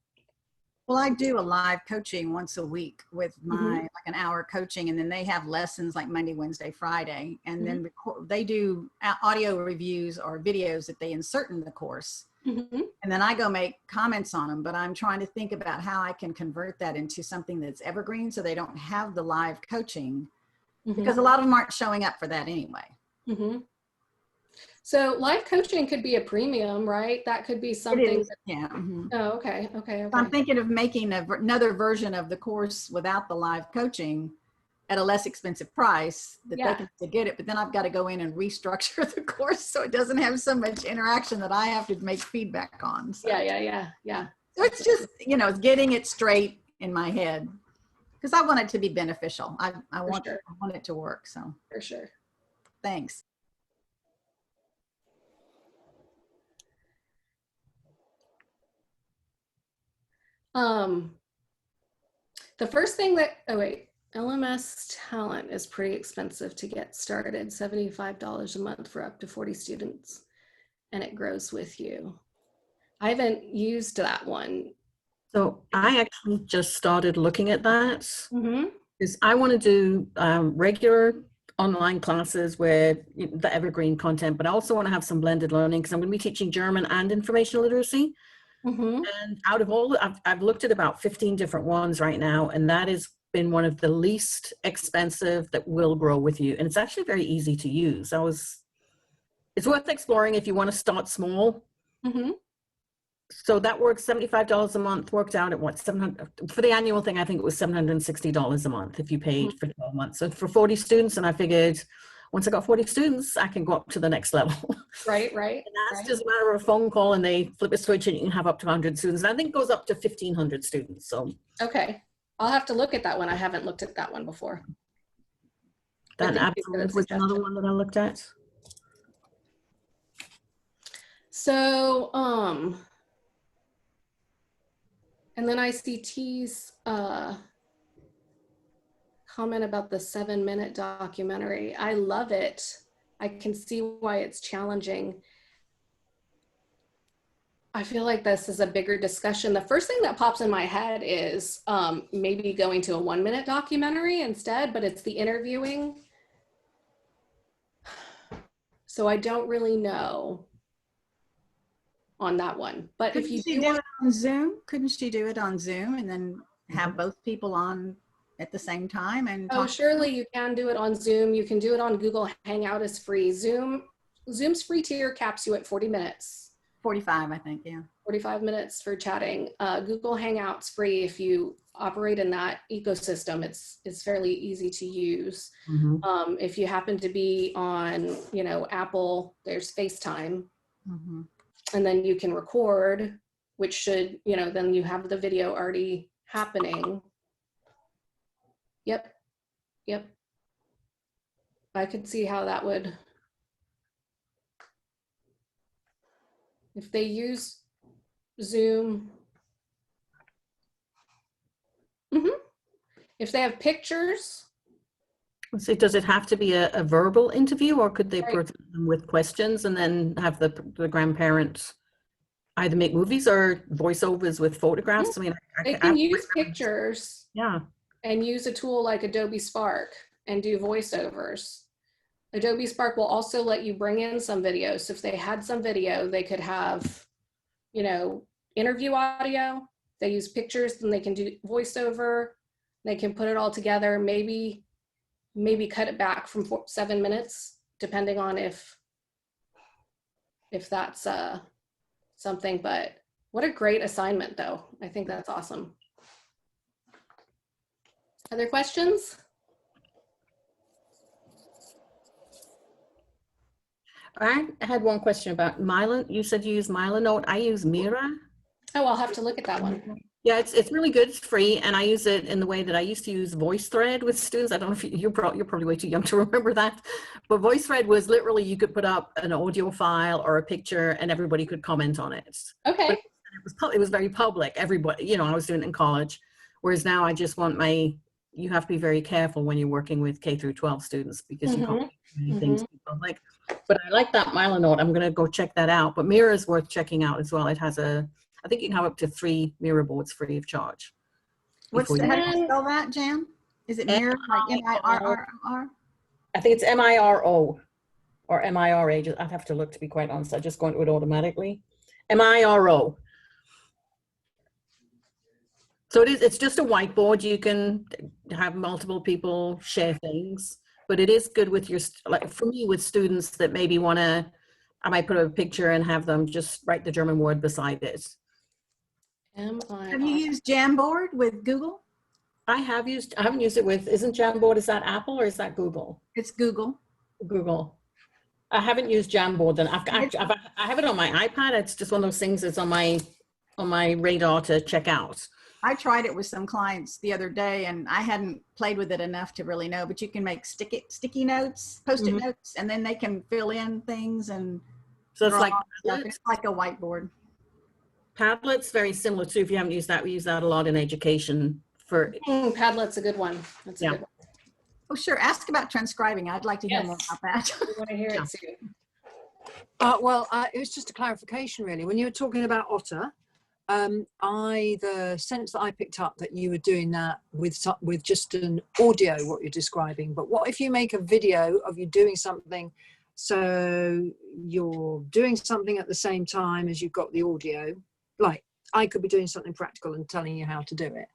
[SPEAKER 3] Well, I do a live coaching once a week with my like an hour coaching, and then they have lessons like Monday, Wednesday, Friday, and then they do audio reviews or videos that they insert in the course. And then I go make comments on them, but I'm trying to think about how I can convert that into something that's evergreen so they don't have the live coaching because a lot of them aren't showing up for that anyway.
[SPEAKER 4] So live coaching could be a premium, right? That could be something.
[SPEAKER 3] Yeah.
[SPEAKER 4] Oh, okay. So
[SPEAKER 3] I'm thinking of making another version of the course without the live coaching at a less expensive price that they can still get it, but then I've got to go in and restructure the course so it doesn't have so much interaction that I have to make feedback on. So.
[SPEAKER 4] Yeah.
[SPEAKER 3] So it's just, it's getting it straight in my head because I want it to be beneficial. I want it to work. So
[SPEAKER 4] for sure.
[SPEAKER 3] Thanks.
[SPEAKER 4] The first thing LMS talent is pretty expensive to get started, $75 a month for up to 40 students, and it grows with you. I haven't used that one.
[SPEAKER 11] So I actually just started looking at that because I want to do regular online classes with the evergreen content, but I also want to have some blended learning because I'm going to be teaching German and information literacy. And out of all, I've looked at about 15 different ones right now, and that has been one of the least expensive that will grow with you. And it's actually very easy to use. It's worth exploring if you want to start small. So that works, $75 a month worked out at what, 700 for the annual thing. I think it was $760 a month if you paid for 12 months. So for 40 students, and I figured once I got 40 students, I can go up to the next level.
[SPEAKER 4] Right.
[SPEAKER 11] And that's just a matter of a phone call and they flip a switch and you can have up to 100 students. And I think it goes up to 1,500 students. So
[SPEAKER 4] okay, I'll have to look at that one. I haven't looked at that one before.
[SPEAKER 11] That was another one that I looked at.
[SPEAKER 4] So, and then I see T's comment about the 7-minute documentary. I love it. I can see why it's challenging. I feel like this is a bigger discussion. The first thing that pops in my head is maybe going to a 1-minute documentary instead, but it's the interviewing. So I don't really know on that one. But if you
[SPEAKER 3] do it on Zoom, couldn't she do it on Zoom and then have both people on at the same time and
[SPEAKER 4] Oh,
[SPEAKER 3] talk?
[SPEAKER 4] surely you can do it on Zoom. You can do it on Google Hangout is free. Zoom's free tier caps you at 40 minutes.
[SPEAKER 3] 45, I think, yeah.
[SPEAKER 4] 45 minutes for chatting. Google Hangout's free if you operate in that ecosystem. It's fairly easy to use.
[SPEAKER 11] Mhm.
[SPEAKER 4] If you happen to be on, you know, Apple, there's FaceTime, and then you can record, which should, you know, then you have the video already happening. Yep. I could see how that would. If they use Zoom, if they have pictures.
[SPEAKER 11] So does it have to be a verbal interview, or could they
[SPEAKER 4] Right.
[SPEAKER 11] present them with questions and then have the grandparents either make movies or voiceovers with photographs? I mean,
[SPEAKER 4] They can use pictures.
[SPEAKER 11] Yeah.
[SPEAKER 4] And use a tool like Adobe Spark and do voiceovers. Adobe Spark will also let you bring in some videos. So if they had some video, they could have, you know, interview audio. They use pictures, then they can do voiceover. They can put it all together. Maybe cut it back from 7 minutes, depending on if that's something. But what a great assignment, though. I think that's awesome. Other questions?
[SPEAKER 11] I had one question about Mylan. You said you use Mylanote. I use Mira.
[SPEAKER 4] Oh, I'll have to look at that one.
[SPEAKER 11] Yeah, it's really good. It's free, and I use it in the way that I used to use VoiceThread with students. I don't know if you're probably way too young to remember that, but VoiceThread was literally you could put up an audio file or a picture, and everybody could comment on it.
[SPEAKER 4] Okay.
[SPEAKER 11] But it was very public. Everybody, you know, I was doing it in college, whereas now I just want you have to be very careful when you're working with K through 12 students because you can't do anything to be public. But I like that Mylanote. I'm going to go check that out. But Mira is worth checking out as well. It has I think you can have up to 3 Mira boards free of charge.
[SPEAKER 3] How do you spell that, Jan? Is it Mira, like M-I-R-R-O-R?
[SPEAKER 11] I think it's M-I-R-O or M-I-R-A. I'd have to look, to be quite honest. I just go into it automatically. M-I-R-O. So it's just a whiteboard. You can have multiple people share things, but it is good with like for me, with students that maybe I might put a picture and have them just write the German word beside it.
[SPEAKER 3] Have you used Jamboard with Google?
[SPEAKER 11] I haven't used it with, isn't Jamboard, is that Apple or is that Google?
[SPEAKER 3] It's Google.
[SPEAKER 11] Google. I haven't used Jamboard, and I have it on my iPad. It's just one of those things that's on my radar to check out.
[SPEAKER 3] I tried it with some clients the other day, and I hadn't played with it enough to really know, but you can make sticky notes, post-it notes, and then they can fill in things. And
[SPEAKER 11] so it's like
[SPEAKER 3] a whiteboard.
[SPEAKER 11] Padlet's very similar too. If you haven't used that, we use that a lot in education.
[SPEAKER 4] Padlet's a good one. That's a good one.
[SPEAKER 3] Oh, sure. Ask about transcribing. I'd like to hear more about that.
[SPEAKER 4] We want to hear it too.
[SPEAKER 10] It was just a clarification, really. When you were talking about Otter, the sense that I picked up that you were doing that with just an audio, what you're describing. But what if you make a video of you doing something, so you're doing something at the same time as you've got the audio? Like I could be doing something practical and telling you how to do it.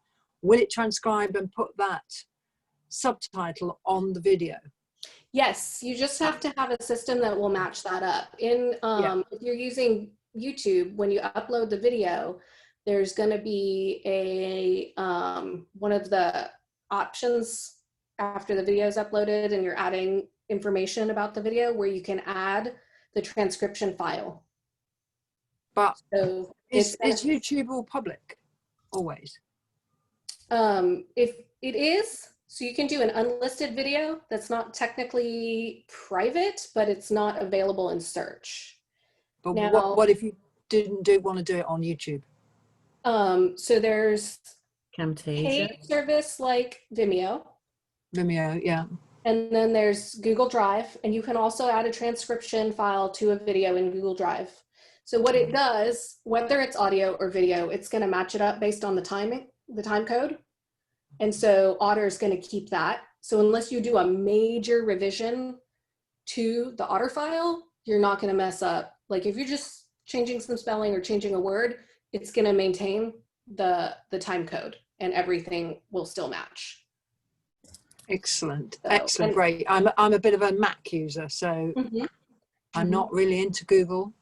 [SPEAKER 10] Will it transcribe and put that subtitle on the video?
[SPEAKER 4] Yes, you just have to have a system that will match that up. If you're using YouTube, when you upload the video, there's going to be one of the options after the video is uploaded and you're adding information about the video where you can add the transcription file.
[SPEAKER 10] But
[SPEAKER 4] so
[SPEAKER 10] is YouTube all public always?
[SPEAKER 4] If it is, so you can do an unlisted video that's not technically private, but it's not available in search.
[SPEAKER 10] But now, what if you didn't want to do it on YouTube?
[SPEAKER 4] So there's
[SPEAKER 11] Camtasia.
[SPEAKER 4] paid service like Vimeo.
[SPEAKER 10] Vimeo, yeah.
[SPEAKER 4] And then there's Google Drive, and you can also add a transcription file to a video in Google Drive. So what it does, whether it's audio or video, it's going to match it up based on the timing, the time code. And so Otter is going to keep that. So unless you do a major revision to the Otter file, you're not going to mess up. Like if you're just changing some spelling or changing a word, it's going to maintain the time code and everything will still match.
[SPEAKER 10] Excellent.
[SPEAKER 4] So,
[SPEAKER 10] Excellent. Great. I'm a bit of a Mac user, so I'm not really into Google.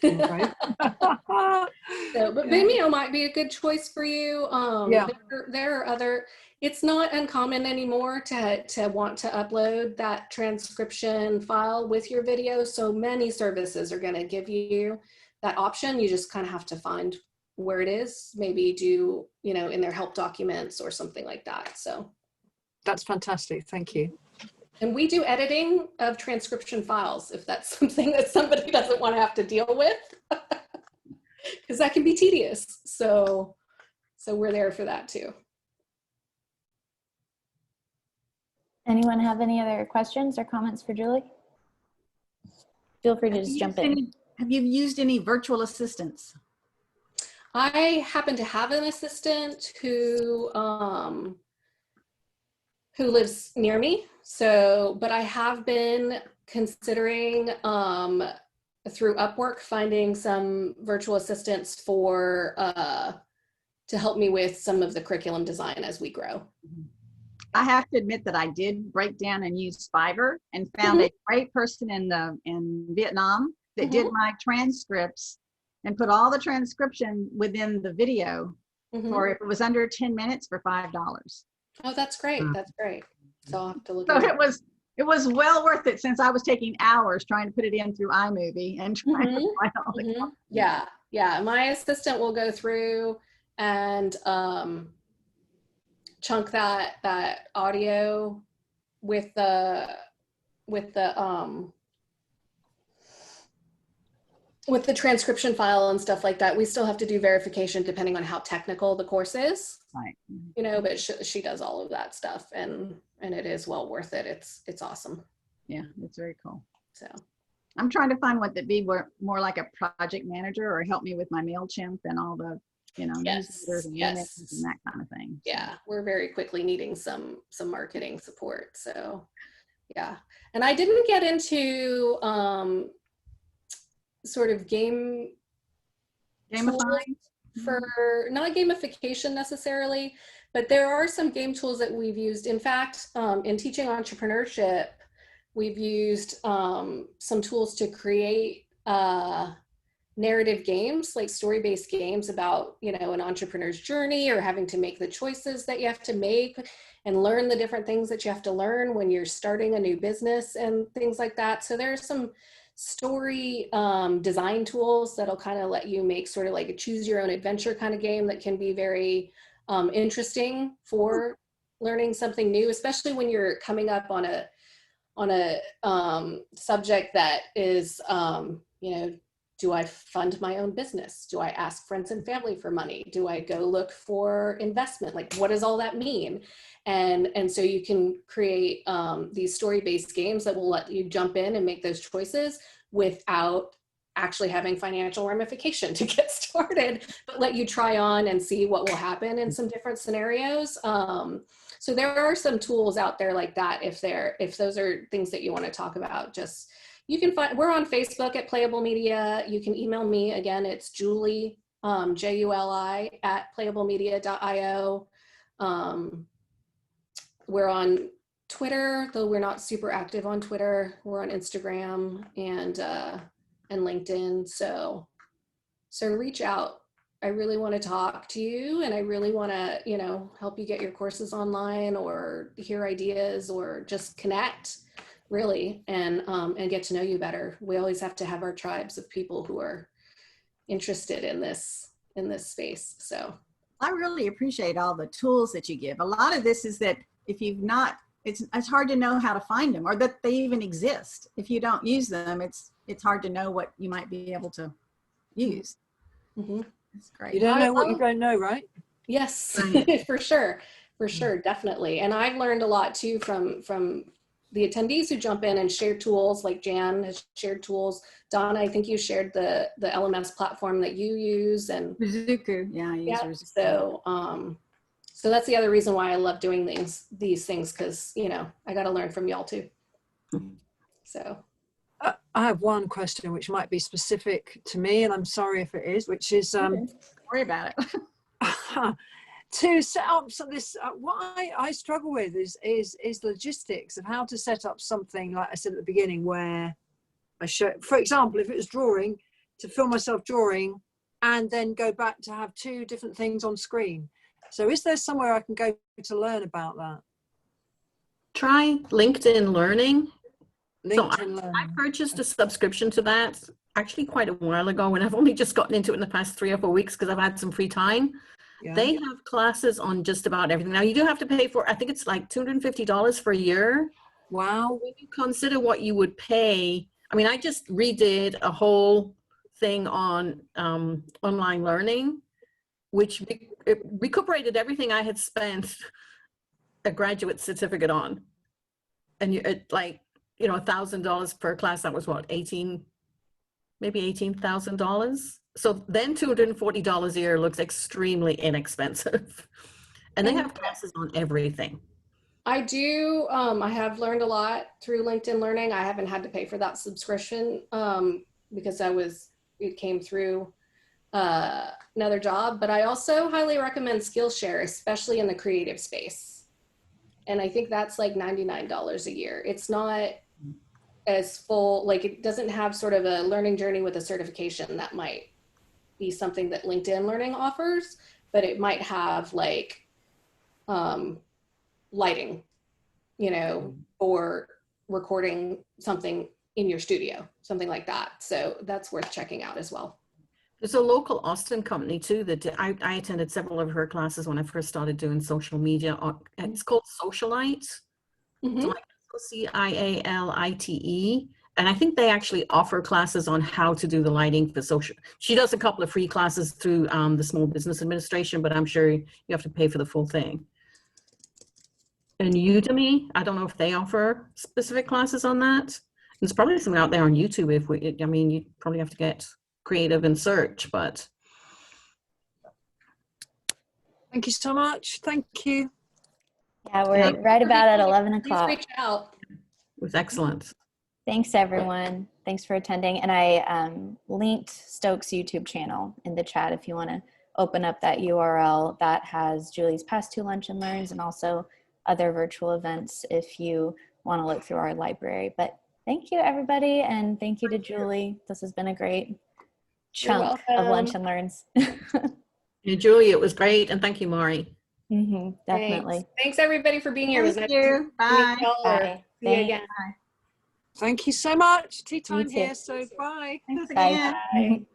[SPEAKER 10] Okay.
[SPEAKER 4] So, but Vimeo might be a good choice for you. There are other, it's not uncommon anymore to want to upload that transcription file with your video. So many services are going to give you that option. You just kind of have to find where it is, maybe do, in their help documents or something like that. So
[SPEAKER 10] that's fantastic. Thank you.
[SPEAKER 4] And we do editing of transcription files if that's something that somebody doesn't want to have to deal with, because that can be tedious. So we're there for that too.
[SPEAKER 1] Anyone have any other questions or comments for Julie? Feel free to just jump in.
[SPEAKER 3] Have you used any virtual assistants?
[SPEAKER 4] I happen to have an assistant who lives near me. So, but I have been considering through Upwork finding some virtual assistants for to help me with some of the curriculum design as we grow.
[SPEAKER 3] I have to admit that I did break down and use Fiverr and found a great person in Vietnam that did my transcripts and put all the transcription within the video for, if it was under 10 minutes, for $5.
[SPEAKER 4] Oh, that's great. That's great. So I'll have to look
[SPEAKER 3] so
[SPEAKER 4] at
[SPEAKER 3] it. It was well worth it, since I was taking hours trying to put it in through iMovie and trying to find all the
[SPEAKER 4] Yeah. My assistant will go through and chunk that audio with the transcription file and stuff like that. We still have to do verification depending on how technical the course is.
[SPEAKER 3] Right.
[SPEAKER 4] But she does all of that stuff, and it is well worth it. It's awesome.
[SPEAKER 3] Yeah, it's very cool.
[SPEAKER 4] So
[SPEAKER 3] I'm trying to find what that be more like a project manager, or help me with my MailChimp and all the, newsletters and emails and that kind of thing.
[SPEAKER 4] Yeah, we're very quickly needing some marketing support. So yeah. And I didn't get into sort of gamifying for, not gamification necessarily, but there are some game tools that we've used. In fact, in teaching entrepreneurship, we've used some tools to create narrative games, like story-based games about, an entrepreneur's journey, or having to make the choices that you have to make and learn the different things that you have to learn when you're starting a new business and things like that. So there's some story design tools that'll kind of let you make sort of like a choose your own adventure kind of game that can be very interesting for learning something new, especially when you're coming up on a subject that is, do I fund my own business? Do I ask friends and family for money? Do I go look for investment? Like, what does all that mean? And so you can create these story-based games that will let you jump in and make those choices without actually having financial ramification to get started, but let you try on and see what will happen in some different scenarios. So there are some tools out there like that. If those are things that you want to talk about, just, you can find, we're on Facebook at Playable Media. You can email me. Again, it's Juli, Juli @playablemedia.io. We're on Twitter, though we're not super active on Twitter. We're on Instagram and LinkedIn. So reach out. I really want to talk to you, and I really want to, help you get your courses online, or hear ideas, or just connect, really, and get to know you better. We always have to have our tribes of people who are interested in this space. So
[SPEAKER 3] I really appreciate all the tools that you give. A lot of this is that if you've not, it's hard to know how to find them, or that they even exist. If you don't use them, it's hard to know what you might be able to use. That's great.
[SPEAKER 10] You don't know what you don't know, right?
[SPEAKER 4] Yes, for sure, definitely. And I've learned a lot too from the attendees who jump in and share tools, like Jan has shared tools. Donna, I think you shared the LMS platform that you use, and
[SPEAKER 3] Rizuku, yeah, I use
[SPEAKER 4] yeah.
[SPEAKER 3] Rizuku.
[SPEAKER 4] So that's the other reason why I love doing these things, because I got to learn from y'all too. So
[SPEAKER 10] I have one question which might be specific to me, and I'm sorry if it is, which is
[SPEAKER 3] Don't worry about it.
[SPEAKER 10] to set up this. What I struggle with is logistics of how to set up something, like I said at the beginning, where I show, for example, if it was drawing, to film myself drawing and then go back to have two different things on screen. So is there somewhere I can go to learn about that?
[SPEAKER 11] Try LinkedIn Learning.
[SPEAKER 10] LinkedIn
[SPEAKER 11] I
[SPEAKER 10] Learning.
[SPEAKER 11] purchased a subscription to that actually quite a while ago, and I've only just gotten into it in the past 3 or 4 weeks because I've had some free time.
[SPEAKER 10] Yeah.
[SPEAKER 11] They have classes on just about everything. Now you do have to pay for, I think it's like $250 for a year.
[SPEAKER 10] Wow.
[SPEAKER 11] When you consider what you would pay, I mean, I just redid a whole thing on online learning, which it recuperated everything I had spent a graduate certificate on. And like, $1,000 per class, that was what, maybe $18,000. So then $240 a year looks extremely inexpensive. And they have classes on everything.
[SPEAKER 4] I do, I have learned a lot through LinkedIn Learning. I haven't had to pay for that subscription because it came through another job, but I also highly recommend Skillshare, especially in the creative space. And I think that's like $99 a year. It's not as full, like it doesn't have sort of a learning journey with a certification that might be something that LinkedIn Learning offers, but it might have like lighting, or recording something in your studio, something like that. So that's worth checking out as well.
[SPEAKER 11] There's a local Austin company too that I attended several of her classes when I first started doing social media. It's called Socialite.
[SPEAKER 4] Mm-hmm.
[SPEAKER 11] So like Cialite. And I think they actually offer classes on how to do the lighting for social. She does a couple of free classes through the Small Business Administration, but I'm sure you have to pay for the full thing. And Udemy, I don't know if they offer specific classes on that. There's probably something out there on YouTube you probably have to get creative and search, but.
[SPEAKER 10] Thank you so much. Thank you.
[SPEAKER 1] Yeah, we're right about at 11
[SPEAKER 4] Please
[SPEAKER 1] o'clock.
[SPEAKER 4] reach out.
[SPEAKER 11] It was excellent.
[SPEAKER 1] Thanks, everyone. Thanks for attending. And I linked Stokes' YouTube channel in the chat if you want to open up that URL. That has Julie's past 2 lunch and learns and also other virtual events if you want to look through our library. But thank you, everybody. And thank you to Julie. This has been a great chunk of lunch and learns.
[SPEAKER 11] Yeah, Julie, it was great. And thank you, Maury.
[SPEAKER 1] Definitely.
[SPEAKER 4] Thanks everybody for being here.
[SPEAKER 3] Thank you. Bye.
[SPEAKER 1] Bye.
[SPEAKER 4] See you again.
[SPEAKER 10] Thank you so much. Tea time
[SPEAKER 1] too.
[SPEAKER 10] here, so bye.
[SPEAKER 3] Thanks
[SPEAKER 1] Bye.
[SPEAKER 3] again.
[SPEAKER 1] Bye.